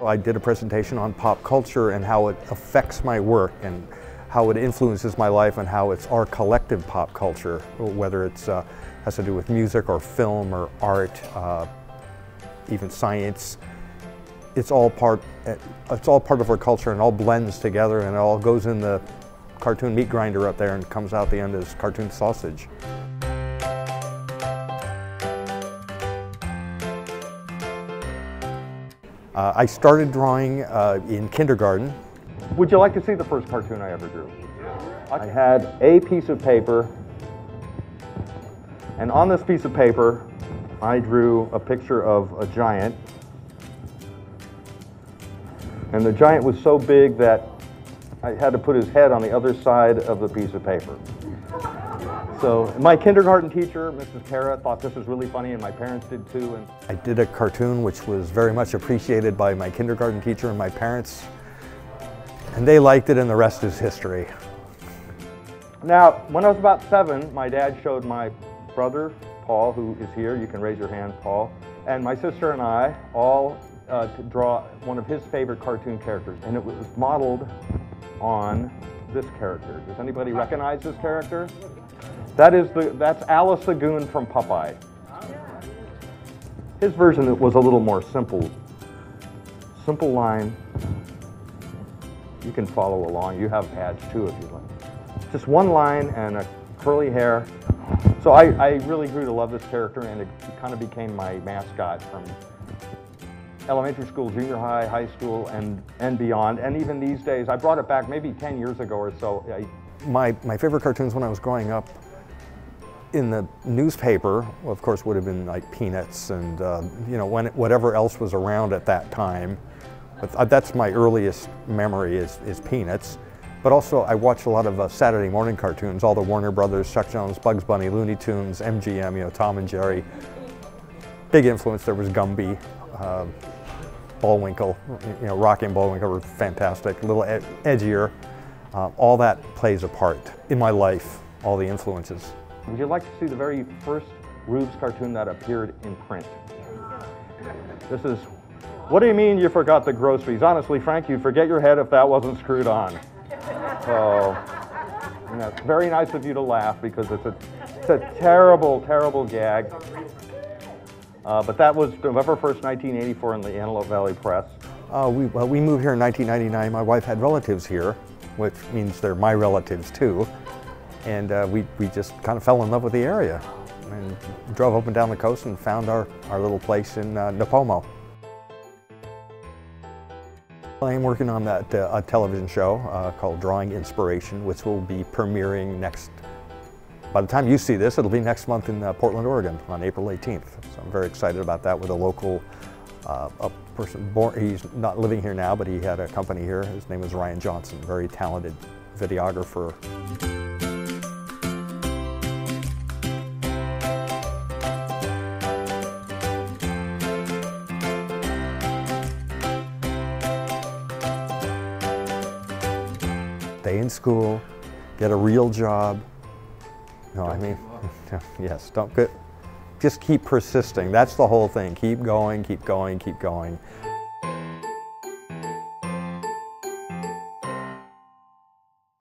I did a presentation on pop culture and how it affects my work and how it influences my life and how it's our collective pop culture, whether it's has to do with music or film or art, even science. It's all part of our culture and all blends together and it all goes in the cartoon meat grinder up there and comes out the end as cartoon sausage. I started drawing in kindergarten. Would you like to see the first cartoon I ever drew? I had a piece of paper, and on this piece of paper I drew a picture of a giant. And the giant was so big that I had to put his head on the other side of the piece of paper. So my kindergarten teacher, Mrs. Kara, thought this was really funny, and my parents did too. And I did a cartoon which was very much appreciated by my kindergarten teacher and my parents. And they liked it, and the rest is history. Now, when I was about 7, my dad showed my brother, Paul, who is here. You can raise your hand, Paul. And my sister and I all to draw one of his favorite cartoon characters. And it was modeled on this character. Does anybody recognize this character? That's Alice the Goon from Popeye. His version was a little more simple. Simple line. You can follow along. You have pads too if you'd like. Just one line and a curly hair. So I really grew to love this character, and it kind of became my mascot from elementary school, junior high, high school, and beyond. And even these days, I brought it back maybe 10 years ago or so. My favorite cartoons when I was growing up in the newspaper, of course, would have been like Peanuts and you know, whatever else was around at that time. But that's my earliest memory is Peanuts. But also I watched a lot of Saturday morning cartoons, all the Warner Brothers, Chuck Jones, Bugs Bunny, Looney Tunes, MGM, you know, Tom and Jerry. Big influence, there was Gumby, Bullwinkle, you know, Rocky and Bullwinkle were fantastic, a little edgier. All that plays a part in my life, all the influences. Would you like to see the very first Rubes cartoon that appeared in print? This is, what do you mean you forgot the groceries? Honestly, Frank, you'd forget your head if that wasn't screwed on. So, you know, it's very nice of you to laugh because it's a terrible, terrible gag. But that was November 1st, 1984 in the Antelope Valley Press. We moved here in 1999. My wife had relatives here, which means they're my relatives too. And we just kind of fell in love with the area and drove up and down the coast and found our little place in Nipomo. I am working on that a television show called Drawing Inspiration, which will be premiering by the time you see this, it'll be next month in Portland, Oregon on April 18th. So I'm very excited about that with a local a person. He's not living here now, but he had a company here. His name was Ryan Johnson, very talented videographer. Stay in school, get a real job. No, I mean, yes, just keep persisting. That's the whole thing. Keep going, keep going, keep going.